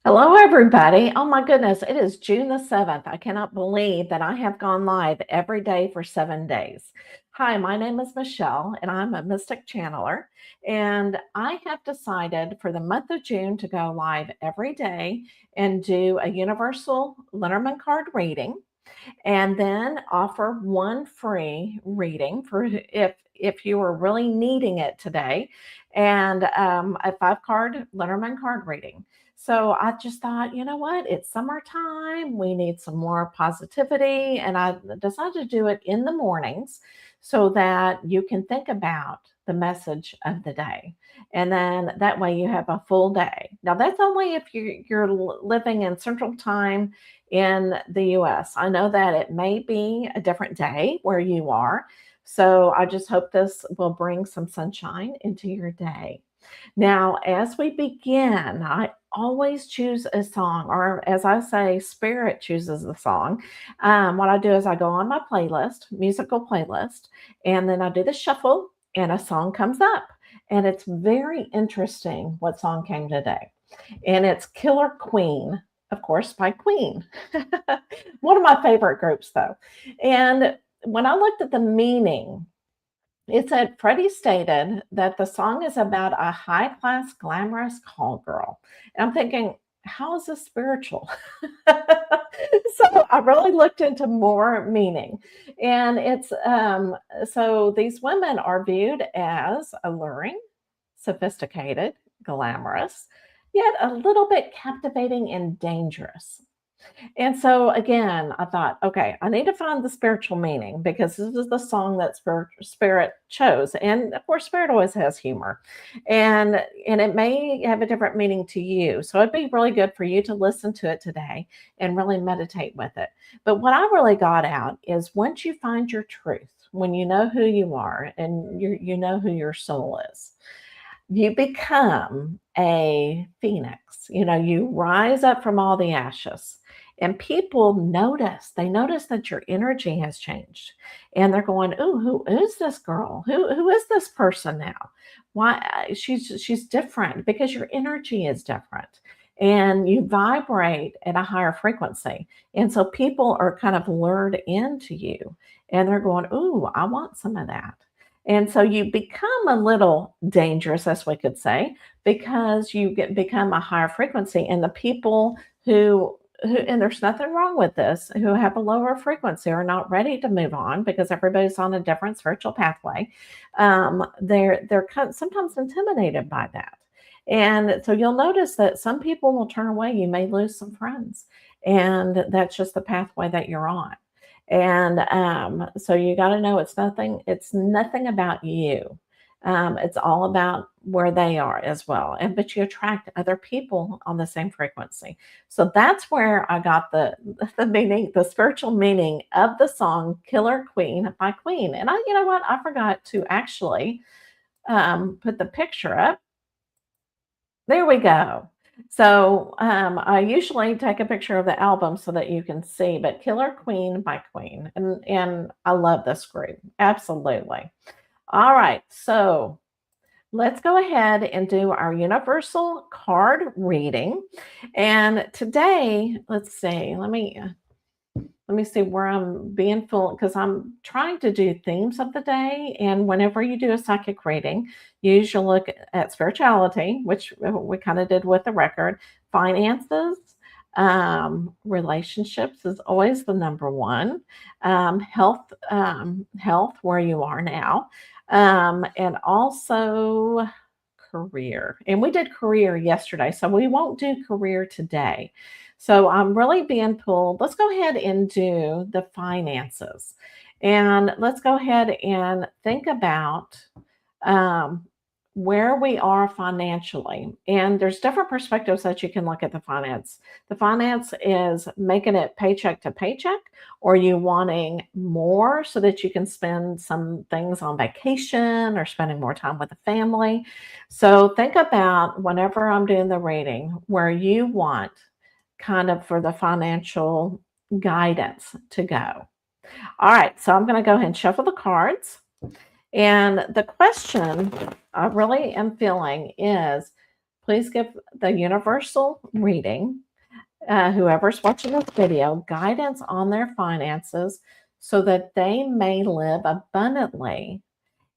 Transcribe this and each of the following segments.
Hello, everybody. Oh my goodness, it is June the 7th. I cannot believe that I have gone live every day for 7 days. Hi, my name is Michelle, and I'm a mystic channeler. And I have decided for the month of June to go live every day and do a Universal Lenormand Card Reading, and then offer one free reading for if you are really needing it today, and a 5 card Lenormand card reading. So I just thought, you know what? It's summertime. We need some more positivity. And I decided to do it in the mornings so that you can think about the message of the day. And then that way you have a full day. Now, that's only if you're living in Central Time in the US. I know that it may be a different day where you are. So I just hope this will bring some sunshine into your day. Now, as we begin, I always choose a song, or as I say, Spirit chooses the song. What I do is I go on my playlist, musical playlist, and then I do the shuffle, and a song comes up. And it's very interesting what song came today. And it's Killer Queen, of course, by Queen. One of my favorite groups, though. And when I looked at the meaning, it said Freddie stated that the song is about a high class, glamorous call girl. And I'm thinking, how is this spiritual? So I really looked into more meaning. And it's so these women are viewed as alluring, sophisticated, glamorous, yet a little bit captivating and dangerous. And so again, I thought, okay, I need to find the spiritual meaning because this is the song that Spirit chose. And of course, Spirit always has humor. And it may have a different meaning to you. So it'd be really good for you to listen to it today and really meditate with it. But what I really got out is once you find your truth, when you know who you are and you know who your soul is, you become a phoenix. You rise up from all the ashes. And people notice, they notice that your energy has changed. And they're going, oh, who is this girl? Who is this person now? Why she's different because your energy is different. And you vibrate at a higher frequency. And so people are kind of lured into you. And they're going, oh, I want some of that. And so you become a little dangerous, as we could say, because become a higher frequency. And the people who and there's nothing wrong with this, who have a lower frequency are not ready to move on because everybody's on a different spiritual pathway. They're sometimes intimidated by that. And so you'll notice that some people will turn away. You may lose some friends, and that's just the pathway that you're on. And so you got to know it's nothing about you. It's all about where they are as well. But you attract other people on the same frequency. So that's where I got the meaning, the spiritual meaning of the song Killer Queen by Queen. And you know what? I forgot to actually put the picture up. There we go. So I usually take a picture of the album so that you can see, but Killer Queen by Queen. And I love this group. Absolutely. All right. So let's go ahead and do our universal card reading. And today, let's see, let me see where I'm being full because I'm trying to do themes of the day. And whenever you do a psychic reading, you usually look at spirituality, which we kind of did with the record, finances, relationships is always the number one, health, where you are now, and also career. And we did career yesterday, so we won't do career today. So I'm really being pulled. Let's go ahead and do the finances. And let's go ahead and think about um, where we are financially. And there's different perspectives that you can look at the finance. The finance is making it paycheck to paycheck, or you wanting more so that you can spend some things on vacation or spending more time with the family. So think about whenever I'm doing the reading where you want kind of for the financial guidance to go. All right, so I'm going to go ahead and shuffle the cards. And the question I really am feeling is please give the Universal Reading, whoever's watching this video, guidance on their finances so that they may live abundantly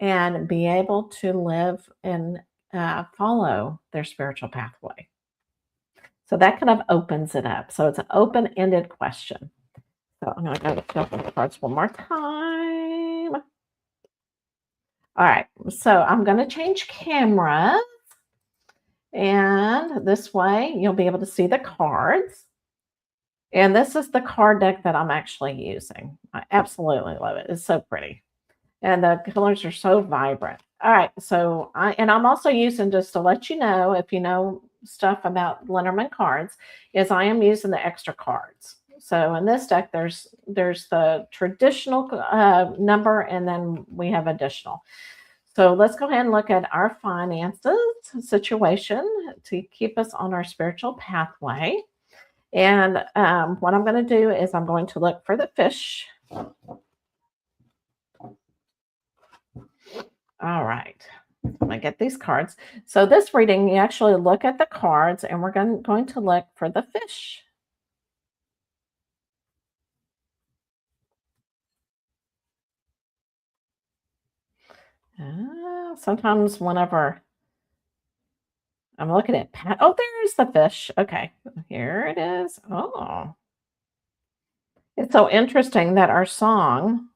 and be able to live and follow their spiritual pathway. So that kind of opens it up. So it's an open-ended question. So I'm going to go to fill the cards one more time. All right, so I'm going to change cameras. And this way you'll be able to see the cards. And this is the card deck that I'm actually using. I absolutely love it. It's so pretty. And the colors are so vibrant. All right, so I'm also using, just to let you know, if you know stuff about Lenormand cards, is I am using the extra cards. So in this deck, there's the traditional number, and then we have additional. So let's go ahead and look at our finances situation to keep us on our spiritual pathway. And what I'm going to do is I'm going to look for the fish. All right, I'm going to get these cards. So this reading, you actually look at the cards, and we're going to look for the fish. Sometimes whenever I'm looking at, oh, there's the fish. Okay, here it is. Oh, it's so interesting that our song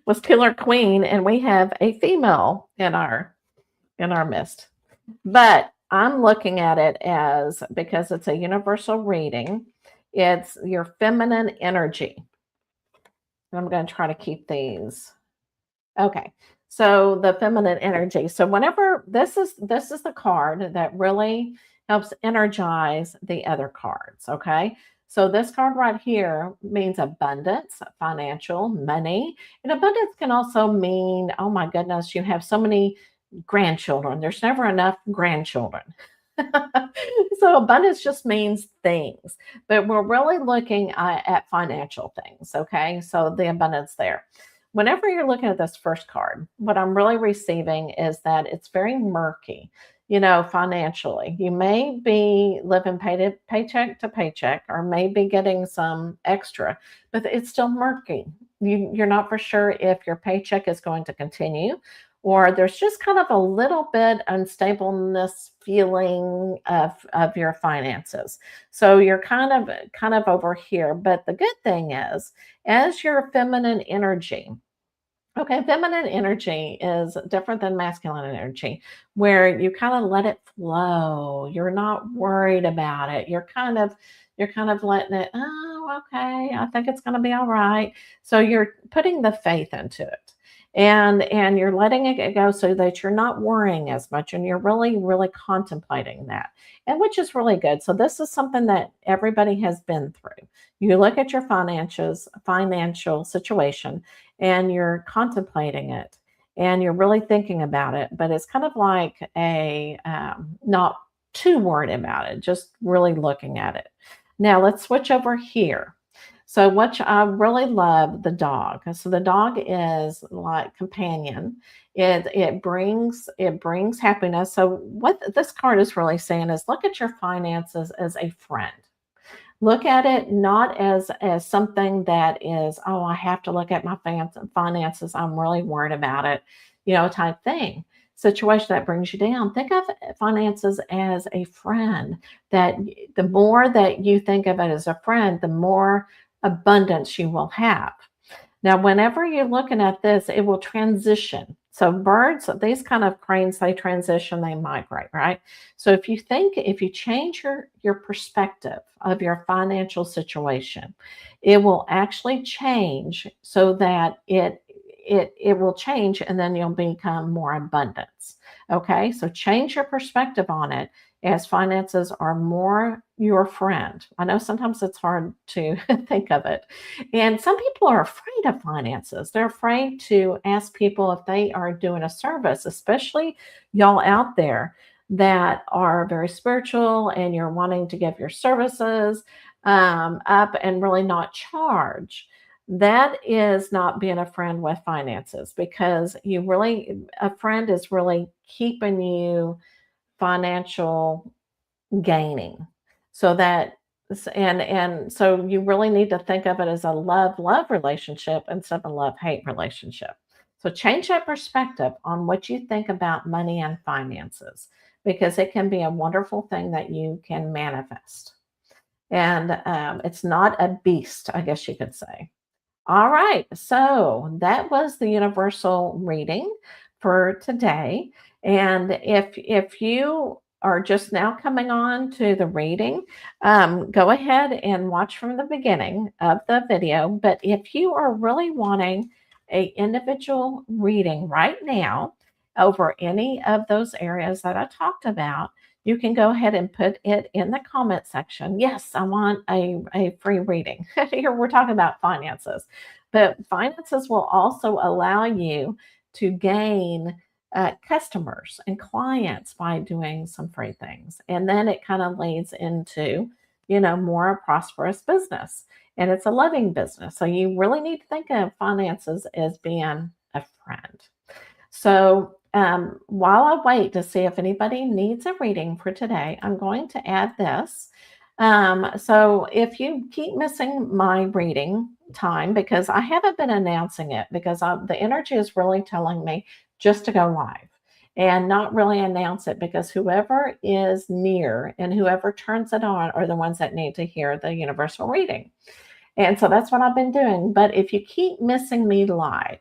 was Killer Queen, and we have a female in our midst. But I'm looking at it as, because it's a universal reading, it's your feminine energy. And I'm going to try to keep these. Okay. So the feminine energy. So whenever this is the card that really helps energize the other cards. Okay. So this card right here means abundance, financial, money. And abundance can also mean, oh my goodness, you have so many grandchildren. There's never enough grandchildren. So abundance just means things, but we're really looking at financial things. Okay. So the abundance there. Whenever you're looking at this first card, what I'm really receiving is that it's very murky, financially. You may be living paycheck to paycheck, or maybe getting some extra, but it's still murky. You're not for sure if your paycheck is going to continue, or there's just kind of a little bit unstableness feeling of your finances. So you're kind of over here. But the good thing is, as your feminine energy, okay, feminine energy is different than masculine energy, where you kind of let it flow. You're not worried about it. You're kind of letting it, oh, okay, I think it's going to be all right. So you're putting the faith into it. And you're letting it go so that you're not worrying as much, and you're really contemplating that, and which is really good. So this is something that everybody has been through. You look at your financial situation, and you're contemplating it, and you're really thinking about it, but it's kind of like a not too worried about it, just really looking at it. Now let's switch over here. So what I really love, the dog. So the dog is like companion. It brings happiness. So what this card is really saying is, look at your finances as a friend. Look at it not as something that is, oh, I have to look at my finances, I'm really worried about it, type thing. Situation that brings you down. Think of finances as a friend. That the more that you think of it as a friend, the more abundance you will have. Now, whenever you're looking at this, it will transition. So birds, these kind of cranes, they transition, they migrate, right? So if you change your perspective of your financial situation, it will actually change, so that it will change, and then you'll become more abundance. Okay, so change your perspective on it, as finances are more your friend. I know sometimes it's hard to think of it. And some people are afraid of finances. They're afraid to ask people if they are doing a service, especially y'all out there that are very spiritual and you're wanting to give your services up and really not charge. That is not being a friend with finances, because a friend is really keeping you financial gaining. So that and so you really need to think of it as a love-love relationship instead of a love-hate relationship. So change that perspective on what you think about money and finances because it can be a wonderful thing that you can manifest. And it's not a beast, I guess you could say. All right, so that was the universal reading for today. And if you are just now coming on to the reading, go ahead and watch from the beginning of the video. But if you are really wanting a individual reading right now over any of those areas that I talked about, you can go ahead and put it in the comment section. Yes, I want a free reading. Here we're talking about finances, but finances will also allow you to gain customers and clients by doing some free things. And then it kind of leads into, more prosperous business. And it's a loving business. So you really need to think of finances as being a friend. So while I wait to see if anybody needs a reading for today, I'm going to add this. So if you keep missing my reading time, because I haven't been announcing it, because the energy is really telling me just to go live and not really announce it, because whoever is near and whoever turns it on are the ones that need to hear the universal reading. And so that's what I've been doing. But if you keep missing me live,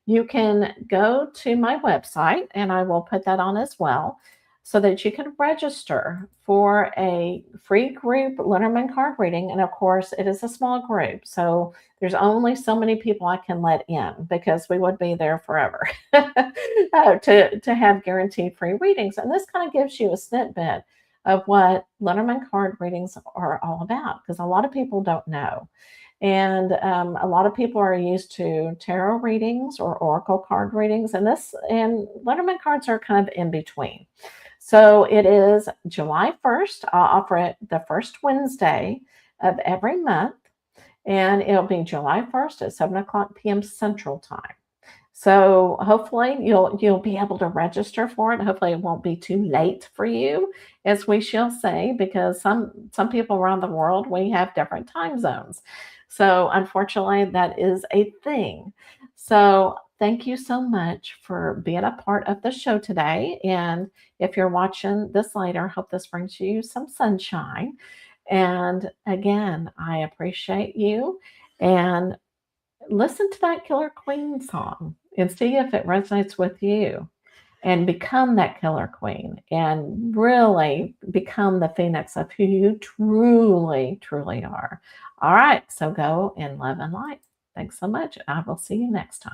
you can go to my website, and I will put that on as well, so that you can register for a free group Lenormand Card Reading. And of course, it is a small group, so there's only so many people I can let in because we would be there forever to have guaranteed free readings. And this kind of gives you a snippet of what Lenormand Card Readings are all about, because a lot of people don't know. And a lot of people are used to tarot readings or oracle card readings, and Lenormand cards are kind of in between. So it is July 1st. I'll offer it the first Wednesday of every month, and it'll be July 1st at 7:00 p.m. Central Time. So hopefully you'll be able to register for it. Hopefully it won't be too late for you, as we shall say, because some people around the world, we have different time zones. So unfortunately, that is a thing. So thank you so much for being a part of the show today. And if you're watching this later, I hope this brings you some sunshine. And again, I appreciate you. And listen to that Killer Queen song and see if it resonates with you, and become that Killer Queen and really become the phoenix of who you truly, truly are. All right, so go in love and light. Thanks so much. I will see you next time.